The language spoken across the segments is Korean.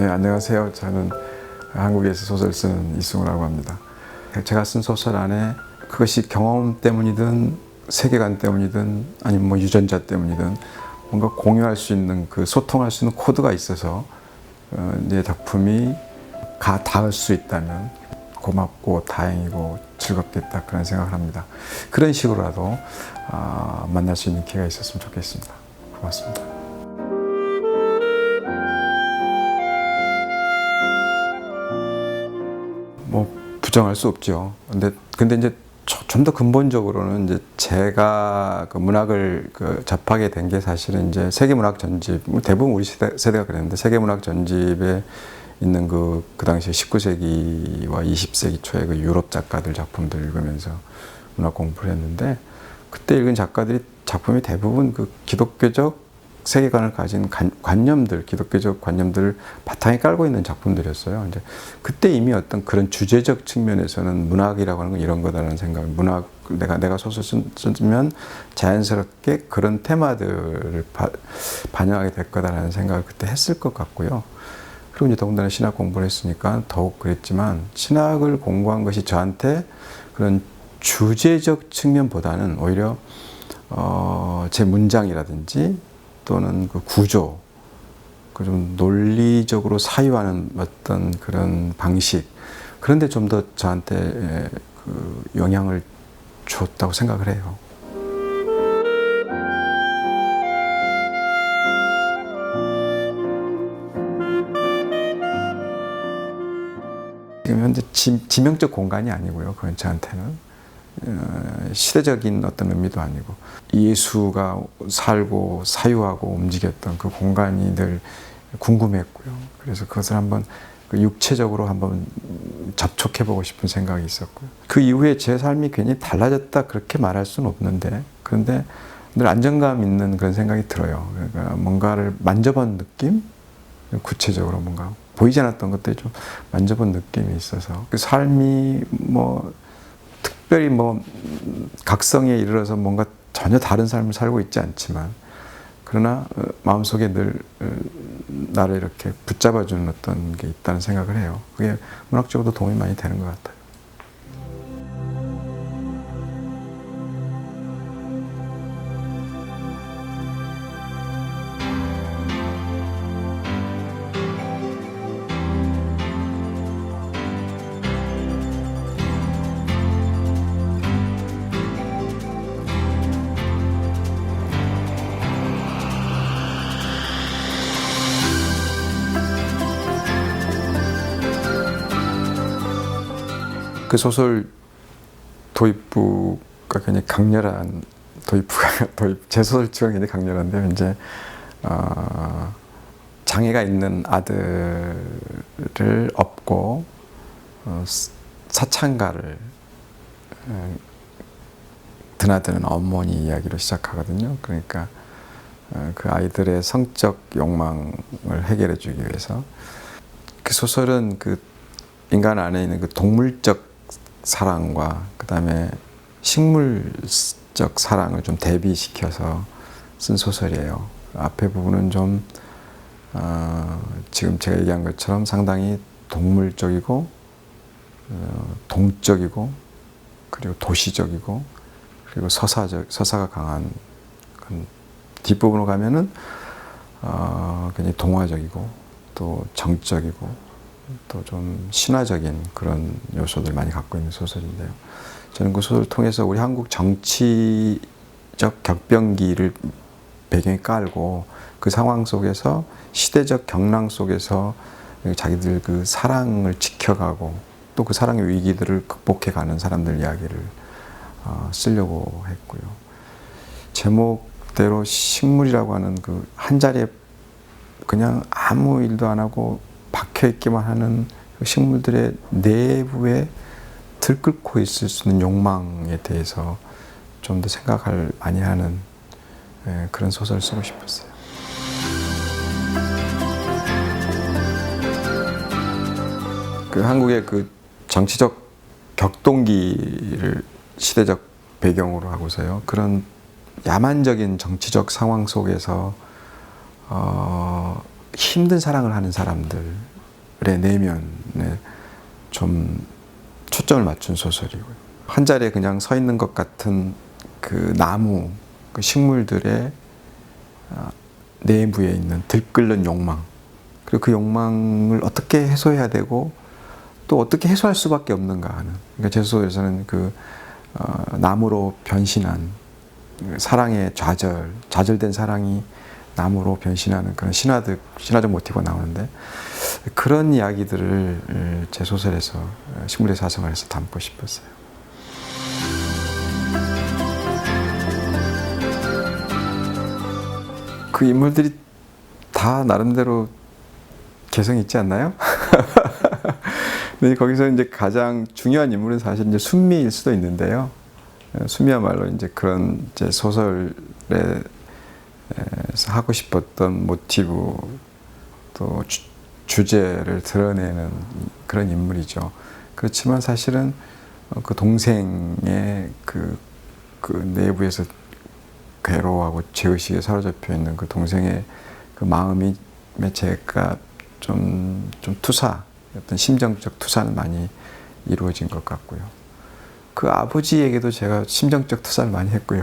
네, 안녕하세요. 저는 한국에서 소설 쓰는 이승우라고 합니다. 제가 쓴 소설 안에 그것이 경험 때문이든 세계관 때문이든 아니면 뭐 유전자 때문이든 뭔가 공유할 수 있는 그 소통할 수 있는 코드가 있어서 내 작품이 닿을 수 있다면 고맙고 다행이고 즐겁겠다 그런 생각을 합니다. 그런 식으로라도 만날 수 있는 기회가 있었으면 좋겠습니다. 고맙습니다. 뭐 부정할 수 없죠. 근데 이제 좀 더 근본적으로는 이제 제가 그 문학을 접하게 된 게 사실은 이제 세계문학 전집, 대부분 우리 세대가 그랬는데 세계문학 전집에 있는 그 당시에 19세기와 20세기 초의 그 유럽 작가들 작품들 읽으면서 문학 공부를 했는데, 그때 읽은 작품이 대부분 그 기독교적 세계관을 가진 관념들, 기독교적 관념들을 바탕에 깔고 있는 작품들이었어요. 이제 그때 이미 어떤 그런 주제적 측면에서는 문학이라고 하는 건 이런 거다라는 생각, 내가 소설 쓰면 자연스럽게 그런 테마들을 반영하게 될 거다라는 생각을 그때 했을 것 같고요. 그리고 이제 더군다나 신학 공부를 했으니까 더욱 그랬지만, 신학을 공부한 것이 저한테 그런 주제적 측면보다는 오히려 제 문장이라든지 또는 그 구조, 그 좀 논리적으로 사유하는 어떤 그런 방식, 그런데 좀 더 저한테 그 영향을 줬다고 생각을 해요. 지금 현재 지명적 공간이 아니고요. 그건 저한테는 시대적인 어떤 의미도 아니고, 예수가 살고 사유하고 움직였던 그 공간이 늘 궁금했고요. 그래서 그것을 한번 육체적으로 한번 접촉해보고 싶은 생각이 있었고요. 그 이후에 제 삶이 괜히 달라졌다 그렇게 말할 수는 없는데, 그런데 늘 안정감 있는 그런 생각이 들어요. 그러니까 뭔가를 만져본 느낌? 구체적으로 뭔가 보이지 않았던 것들이 좀 만져본 느낌이 있어서, 그 삶이 뭐 특별히 뭐 각성에 이르러서 뭔가 전혀 다른 삶을 살고 있지 않지만, 그러나 마음속에 늘 나를 이렇게 붙잡아주는 어떤 게 있다는 생각을 해요. 그게 문학적으로도 도움이 많이 되는 것 같아요. 그 소설 도입부가 굉장히 강렬한 제 소설집은 굉장히 강렬한데요. 이제 장애가 있는 아들을 업고 사창가를 드나드는 어머니 이야기로 시작하거든요. 그러니까 그 아이들의 성적 욕망을 해결해 주기 위해서, 그 소설은 그 인간 안에 있는 그 동물적 사랑과 그 다음에 식물적 사랑을 좀 대비시켜서 쓴 소설이에요. 앞에 부분은 좀 지금 제가 얘기한 것처럼 상당히 동물적이고 동적이고 그리고 도시적이고 그리고 서사가 강한, 뒷부분으로 가면은 굉장히 동화적이고 또 정적이고 또 좀 신화적인 그런 요소들 많이 갖고 있는 소설인데요. 저는 그 소설을 통해서 우리 한국 정치적 격변기를 배경에 깔고, 그 상황 속에서 시대적 경랑 속에서 자기들 그 사랑을 지켜가고 또 그 사랑의 위기들을 극복해가는 사람들 이야기를 쓰려고 했고요. 제목대로 식물이라고 하는 그 한 자리에 그냥 아무 일도 안 하고 박혀있기만 하는 식물들의 내부에 들끓고 있을 수 있는 욕망에 대해서 좀 더 생각을 많이 하는 그런 소설을 쓰고 싶었어요. 그 한국의 그 정치적 격동기를 시대적 배경으로 하고서요, 그런 야만적인 정치적 상황 속에서 힘든 사랑을 하는 사람들, 내면에 좀 초점을 맞춘 소설이고요. 한 자리에 그냥 서 있는 것 같은 그 나무, 그 식물들의 내부에 있는 들끓는 욕망, 그리고 그 욕망을 어떻게 해소해야 되고 또 어떻게 해소할 수밖에 없는가 하는. 그러니까 제 소설에서는 그 나무로 변신한 사랑의 좌절된 사랑이 나무로 변신하는 그런 신화적 모티브가 나오는데, 그런 이야기들을 제 소설에서 식물의 사생활에서 담고 싶었어요. 그 인물들이 다 나름대로 개성 있지 않나요? 근데 거기서 이제 가장 중요한 인물은 사실 이제 순미일 수도 있는데요. 순미야말로 이제 그런 이제 소설에 하고 싶었던 모티브 또 주제를 드러내는 그런 인물이죠. 그렇지만 사실은 그 동생의 그 내부에서 괴로워하고 죄의식에 사로잡혀 있는 그 동생의 그 마음이 제가 좀 어떤 심정적 투사는 많이 이루어진 것 같고요. 그 아버지에게도 제가 심정적 투사를 많이 했고요.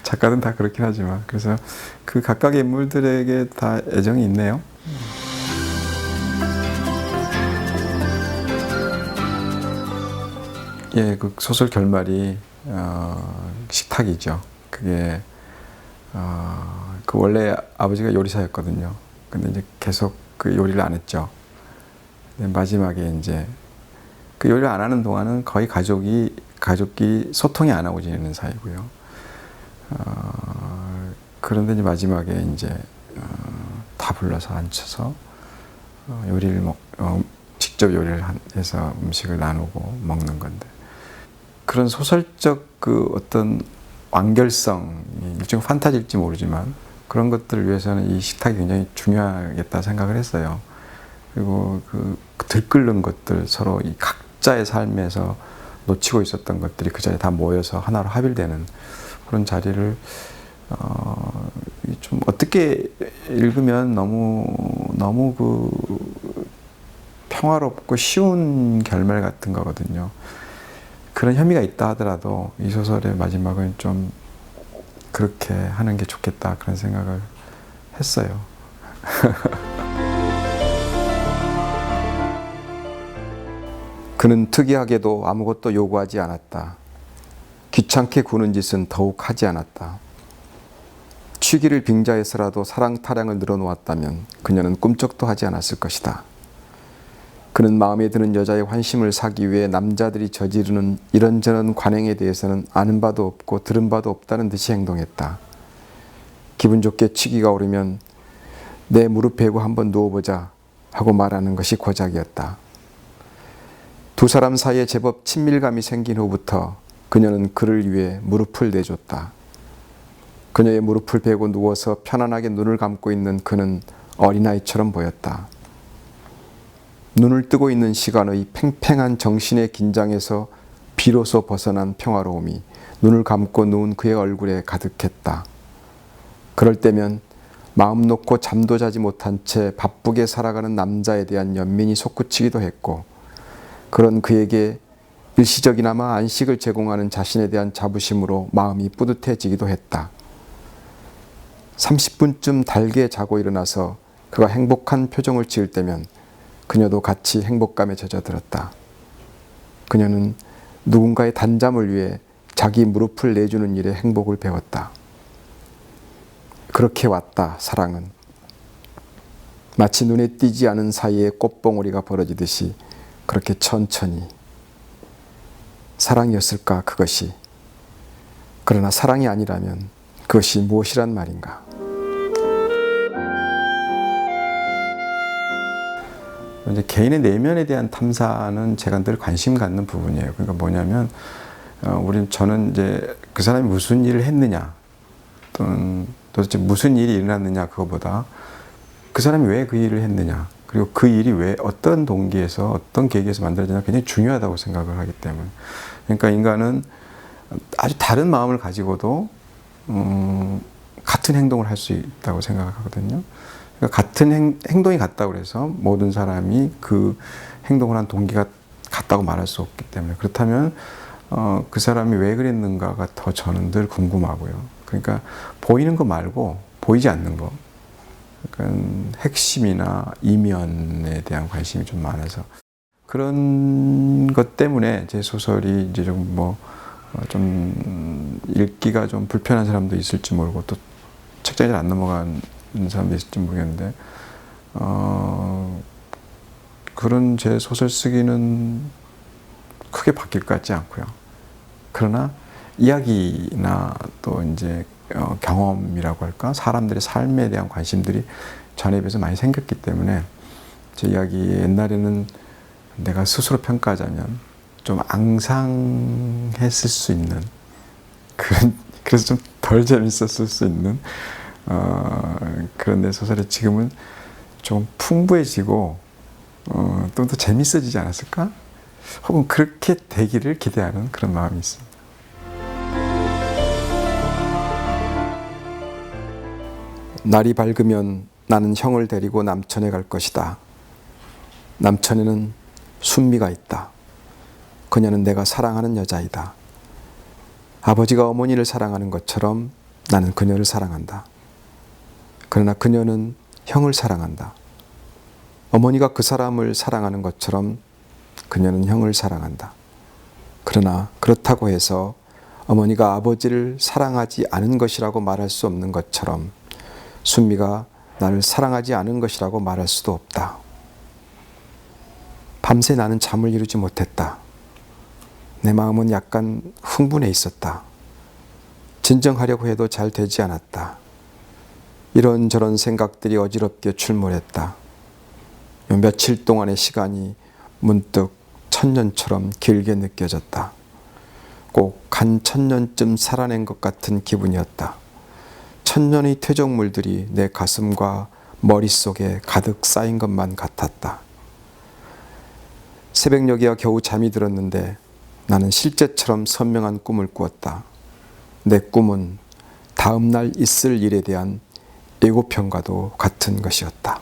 작가는 다 그렇긴 하지만. 그래서 그 각각의 인물들에게 다 애정이 있네요. 예, 그 소설 결말이 식탁이죠. 그게 그 원래 아버지가 요리사였거든요. 근데 이제 계속 그 요리를 안 했죠. 마지막에 이제 그 요리를 안 하는 동안은 거의 가족끼리 소통이 안 하고 지내는 사이고요. 그런데 이제 마지막에 이제 다 불러서 앉혀서 직접 요리를 해서 음식을 나누고 먹는 건데, 그런 소설적 그 어떤 완결성, 일종의 판타지일지 모르지만 그런 것들을 위해서는 이 식탁이 굉장히 중요하겠다 생각을 했어요. 그리고 그 들끓는 것들, 서로 이 각자의 삶에서 놓치고 있었던 것들이 그 자리에 다 모여서 하나로 합일되는 그런 자리를 좀 어떻게 읽으면 너무 그 평화롭고 쉬운 결말 같은 거거든요. 그런 혐의가 있다 하더라도 이 소설의 마지막은 좀 그렇게 하는 게 좋겠다, 그런 생각을 했어요. 그는 특이하게도 아무것도 요구하지 않았다. 귀찮게 구는 짓은 더욱 하지 않았다. 취기를 빙자해서라도 사랑 타량을 늘어놓았다면 그녀는 꿈쩍도 하지 않았을 것이다. 그는 마음에 드는 여자의 환심을 사기 위해 남자들이 저지르는 이런저런 관행에 대해서는 아는 바도 없고 들은 바도 없다는 듯이 행동했다. 기분 좋게 취기가 오르면 내 무릎 베고 한번 누워보자 하고 말하는 것이 고작이었다. 두 사람 사이에 제법 친밀감이 생긴 후부터 그녀는 그를 위해 무릎을 내줬다. 그녀의 무릎을 베고 누워서 편안하게 눈을 감고 있는 그는 어린아이처럼 보였다. 눈을 뜨고 있는 시간의 팽팽한 정신의 긴장에서 비로소 벗어난 평화로움이 눈을 감고 누운 그의 얼굴에 가득했다. 그럴 때면 마음 놓고 잠도 자지 못한 채 바쁘게 살아가는 남자에 대한 연민이 솟구치기도 했고, 그런 그에게 일시적이나마 안식을 제공하는 자신에 대한 자부심으로 마음이 뿌듯해지기도 했다. 30분쯤 달게 자고 일어나서 그가 행복한 표정을 지을 때면 그녀도 같이 행복감에 젖어들었다. 그녀는 누군가의 단잠을 위해 자기 무릎을 내주는 일에 행복을 배웠다. 그렇게 왔다, 사랑은. 마치 눈에 띄지 않은 사이에 꽃봉오리가 벌어지듯이 그렇게 천천히. 사랑이었을까, 그것이. 그러나 사랑이 아니라면 그것이 무엇이란 말인가. 이제 개인의 내면에 대한 탐사는 제가 늘 관심 갖는 부분이에요. 그러니까 뭐냐면, 저는 이제 그 사람이 무슨 일을 했느냐, 또는 도대체 무슨 일이 일어났느냐, 그거보다 그 사람이 왜 그 일을 했느냐, 그리고 그 일이 왜 어떤 동기에서 어떤 계기에서 만들어지냐 굉장히 중요하다고 생각을 하기 때문에. 그러니까 인간은 아주 다른 마음을 가지고도 같은 행동을 할 수 있다고 생각하거든요. 그러니까 같은 행동이 같다고 그래서 모든 사람이 그 행동을 한 동기가 같다고 말할 수 없기 때문에, 그렇다면 그 사람이 왜 그랬는가가 더 저는 늘 궁금하고요. 그러니까 보이는 거 말고 보이지 않는 거, 그러니까 핵심이나 이면에 대한 관심이 좀 많아서 그런 것 때문에 제 소설이 이제 좀 읽기가 좀 불편한 사람도 있을지 모르고 또 책장에 안 넘어가는 사람도 있을지 모르겠는데 그런 제 소설 쓰기는 크게 바뀔 것 같지 않고요. 그러나 이야기나 또 이제 경험이라고 할까, 사람들의 삶에 대한 관심들이 전에 비해서 많이 생겼기 때문에 제 이야기 옛날에는 내가 스스로 평가하자면 좀 앙상했을 수 있는 그래서 좀 덜 재밌었을 수 있는 그런 내 소설이 지금은 좀 풍부해지고 좀 더 재밌어지지 않았을까? 혹은 그렇게 되기를 기대하는 그런 마음이 있습니다. 날이 밝으면 나는 형을 데리고 남천에 갈 것이다. 남천에는 순미가 있다. 그녀는 내가 사랑하는 여자이다. 아버지가 어머니를 사랑하는 것처럼 나는 그녀를 사랑한다. 그러나 그녀는 형을 사랑한다. 어머니가 그 사람을 사랑하는 것처럼 그녀는 형을 사랑한다. 그러나 그렇다고 해서 어머니가 아버지를 사랑하지 않은 것이라고 말할 수 없는 것처럼 순미가 나를 사랑하지 않은 것이라고 말할 수도 없다. 밤새 나는 잠을 이루지 못했다. 내 마음은 약간 흥분해 있었다. 진정하려고 해도 잘 되지 않았다. 이런저런 생각들이 어지럽게 출몰했다. 며칠 동안의 시간이 문득 천년처럼 길게 느껴졌다. 꼭 한 천년쯤 살아낸 것 같은 기분이었다. 천년의 퇴적물들이 내 가슴과 머릿속에 가득 쌓인 것만 같았다. 새벽녘이야 겨우 잠이 들었는데 나는 실제처럼 선명한 꿈을 꾸었다. 내 꿈은 다음날 있을 일에 대한 예고편과도 같은 것이었다.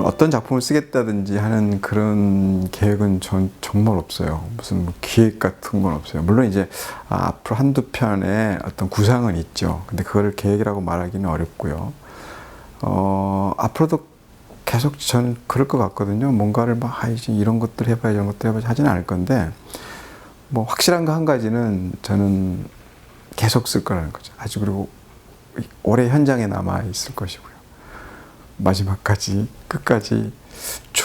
어떤 작품을 쓰겠다든지 하는 그런 계획은 전 정말 없어요. 무슨 기획 같은 건 없어요. 물론 이제 앞으로 한두 편의 어떤 구상은 있죠. 근데 그거를 계획이라고 말하기는 어렵고요. 앞으로도 계속 저는 그럴 것 같거든요. 뭔가를 이제 이런 것들 해봐야 이런 것들 해봐야 하지는 않을 건데, 뭐 확실한 거 한 가지는 저는 계속 쓸 거라는 거죠. 아주 그리고 오래 현장에 남아 있을 것이고요. 마지막까지 끝까지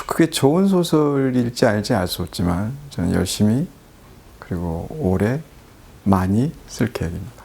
그게 좋은 소설일지 아닐지 알 수 없지만 저는 열심히 그리고 오래 많이 쓸 계획입니다.